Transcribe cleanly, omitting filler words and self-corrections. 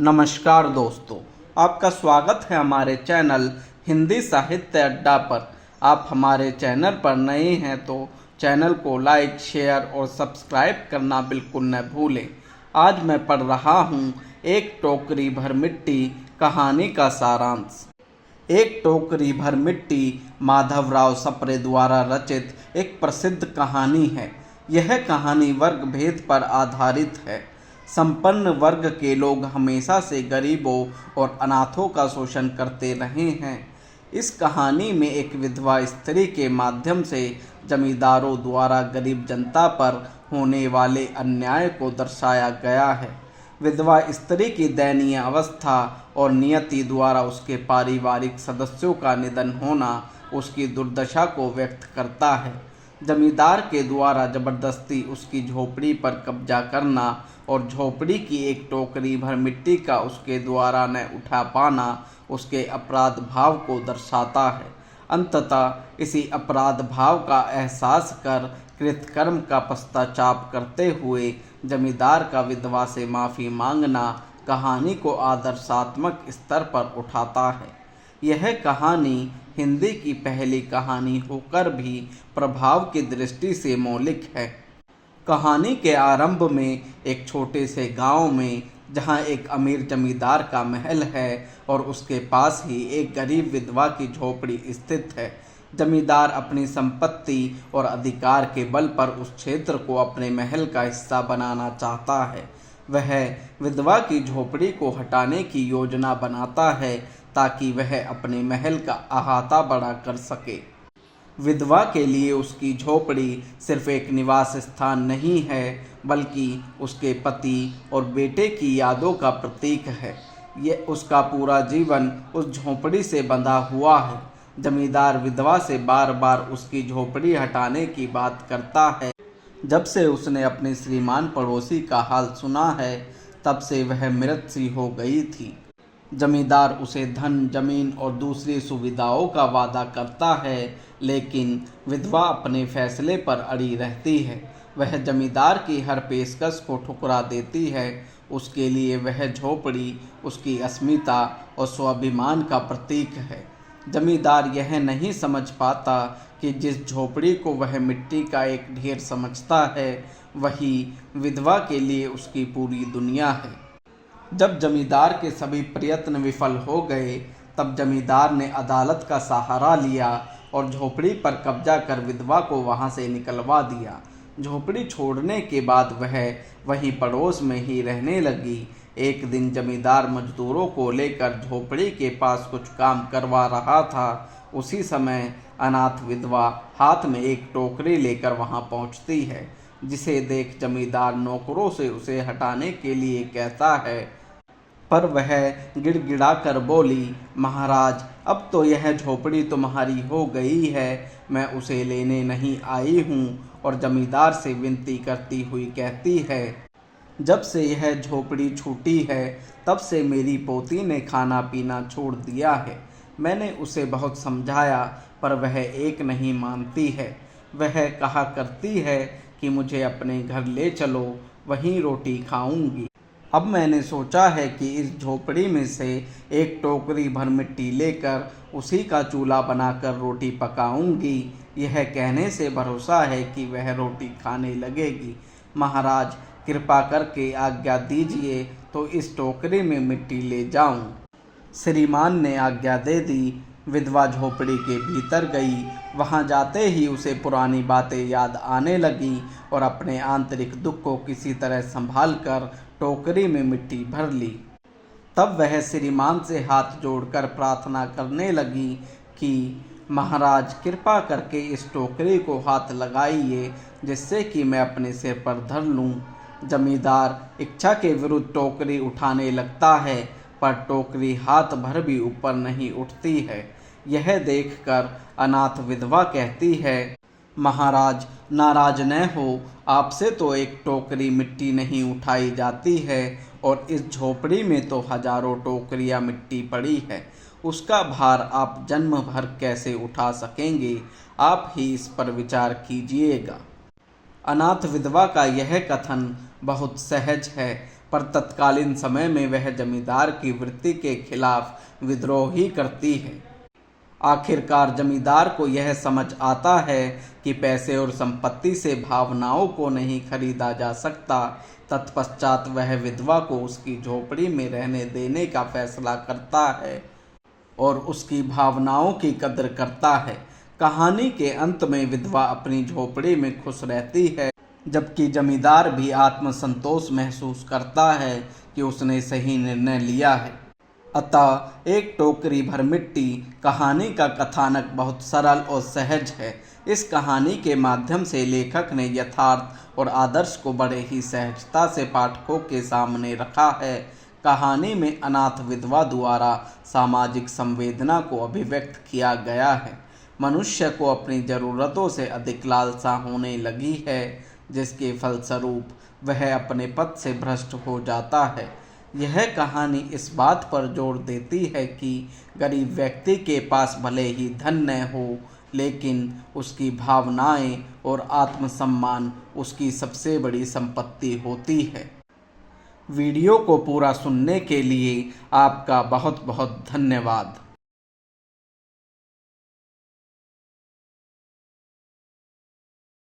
नमस्कार दोस्तों, आपका स्वागत है हमारे चैनल हिंदी साहित्य अड्डा पर। आप हमारे चैनल पर नए हैं तो चैनल को लाइक, शेयर और सब्सक्राइब करना बिल्कुल न भूलें। आज मैं पढ़ रहा हूँ एक टोकरी भर मिट्टी कहानी का सारांश। एक टोकरी भर मिट्टी माधवराव सप्रे द्वारा रचित एक प्रसिद्ध कहानी है। यह कहानी वर्ग भेद पर आधारित है। संपन्न वर्ग के लोग हमेशा से गरीबों और अनाथों का शोषण करते रहे हैं। इस कहानी में एक विधवा स्त्री के माध्यम से जमींदारों द्वारा गरीब जनता पर होने वाले अन्याय को दर्शाया गया है। विधवा स्त्री की दयनीय अवस्था और नियति द्वारा उसके पारिवारिक सदस्यों का निधन होना उसकी दुर्दशा को व्यक्त करता है। जमींदार के द्वारा जबरदस्ती उसकी झोपड़ी पर कब्जा करना और झोपड़ी की एक टोकरी भर मिट्टी का उसके द्वारा न उठा पाना उसके अपराध भाव को दर्शाता है। अंततः इसी अपराध भाव का एहसास कर कृतकर्म का पश्चाताप करते हुए जमींदार का विधवा से माफ़ी मांगना कहानी को आदर्शात्मक स्तर पर उठाता है। यह कहानी हिंदी की पहली कहानी होकर भी प्रभाव की दृष्टि से मौलिक है। कहानी के आरंभ में एक छोटे से गांव में, जहां एक अमीर जमींदार का महल है और उसके पास ही एक गरीब विधवा की झोपड़ी स्थित है। जमींदार अपनी संपत्ति और अधिकार के बल पर उस क्षेत्र को अपने महल का हिस्सा बनाना चाहता है। वह विधवा की झोपड़ी को हटाने की योजना बनाता है ताकि वह अपने महल का अहाता बड़ा कर सके। विधवा के लिए उसकी झोपड़ी सिर्फ एक निवास स्थान नहीं है, बल्कि उसके पति और बेटे की यादों का प्रतीक है। ये उसका पूरा जीवन उस झोपड़ी से बंधा हुआ है। जमींदार विधवा से बार बार उसकी झोपड़ी हटाने की बात करता है। जब से उसने अपने श्रीमान पड़ोसी का हाल सुना है, तब से वह मृत सी हो गई थी। जमींदार उसे धन, जमीन और दूसरी सुविधाओं का वादा करता है, लेकिन विधवा अपने फैसले पर अड़ी रहती है। वह जमींदार की हर पेशकश को ठुकरा देती है। उसके लिए वह झोपड़ी उसकी अस्मिता और स्वाभिमान का प्रतीक है। जमींदार यह नहीं समझ पाता कि जिस झोपड़ी को वह मिट्टी का एक ढेर समझता है, वही विधवा के लिए उसकी पूरी दुनिया है। जब जमींदार के सभी प्रयत्न विफल हो गए, तब जमींदार ने अदालत का सहारा लिया और झोपड़ी पर कब्जा कर विधवा को वहां से निकलवा दिया। झोपड़ी छोड़ने के बाद वह वहीं पड़ोस में ही रहने लगी। एक दिन जमींदार मजदूरों को लेकर झोपड़ी के पास कुछ काम करवा रहा था। उसी समय अनाथ विधवा हाथ में एक टोकरी लेकर वहां पहुंचती है, जिसे देख जमींदार नौकरों से उसे हटाने के लिए कहता है, पर वह गिड़गिड़ा कर बोली, महाराज, अब तो यह झोपड़ी तुम्हारी हो गई है, मैं उसे लेने नहीं आई हूँ। और जमींदार से विनती करती हुई कहती है, जब से यह झोपड़ी छूटी है, तब से मेरी पोती ने खाना पीना छोड़ दिया है। मैंने उसे बहुत समझाया, पर वह एक नहीं मानती है। वह कहा करती है कि मुझे अपने घर ले चलो, वहीं रोटी खाऊंगी। अब मैंने सोचा है कि इस झोपड़ी में से एक टोकरी भर मिट्टी लेकर उसी का चूल्हा बनाकर रोटी पकाऊंगी। यह कहने से भरोसा है कि वह रोटी खाने लगेगी। महाराज, कृपा करके आज्ञा दीजिए तो इस टोकरी में मिट्टी ले जाऊं। श्रीमान ने आज्ञा दे दी। विधवा झोपड़ी के भीतर गई। वहां जाते ही उसे पुरानी बातें याद आने लगी और अपने आंतरिक दुख को किसी तरह संभाल कर टोकरी में मिट्टी भर ली। तब वह श्रीमान से हाथ जोड़कर प्रार्थना करने लगी कि महाराज, कृपा करके इस टोकरी को हाथ लगाइए, जिससे कि मैं अपने सिर पर धर लूं। जमींदार इच्छा के विरुद्ध टोकरी उठाने लगता है, पर टोकरी हाथ भर भी ऊपर नहीं उठती है। यह देखकर अनाथ विधवा कहती है, महाराज, नाराज न हो, आपसे तो एक टोकरी मिट्टी नहीं उठाई जाती है, और इस झोपड़ी में तो हजारों टोकरियां मिट्टी पड़ी है। उसका भार आप जन्म भर कैसे उठा सकेंगे? आप ही इस पर विचार कीजिएगा। अनाथ विधवा का यह कथन बहुत सहज है, पर तत्कालीन समय में वह जमींदार की वृत्ति के खिलाफ विद्रोह ही करती है। आखिरकार जमींदार को यह समझ आता है कि पैसे और संपत्ति से भावनाओं को नहीं खरीदा जा सकता। तत्पश्चात वह विधवा को उसकी झोपड़ी में रहने देने का फैसला करता है और उसकी भावनाओं की कदर करता है। कहानी के अंत में विधवा अपनी झोपड़ी में खुश रहती है, जबकि जमींदार भी आत्मसंतोष महसूस करता है कि उसने सही निर्णय लिया है। अतः एक टोकरी भर मिट्टी कहानी का कथानक बहुत सरल और सहज है। इस कहानी के माध्यम से लेखक ने यथार्थ और आदर्श को बड़े ही सहजता से पाठकों के सामने रखा है। कहानी में अनाथ विधवा द्वारा सामाजिक संवेदना को अभिव्यक्त किया गया है। मनुष्य को अपनी ज़रूरतों से अधिक लालसा होने लगी है, जिसके फलस्वरूप वह अपने पथ से भ्रष्ट हो जाता है। यह कहानी इस बात पर जोर देती है कि गरीब व्यक्ति के पास भले ही धन न हो, लेकिन उसकी भावनाएं और आत्मसम्मान उसकी सबसे बड़ी संपत्ति होती है। वीडियो को पूरा सुनने के लिए आपका बहुत बहुत धन्यवाद।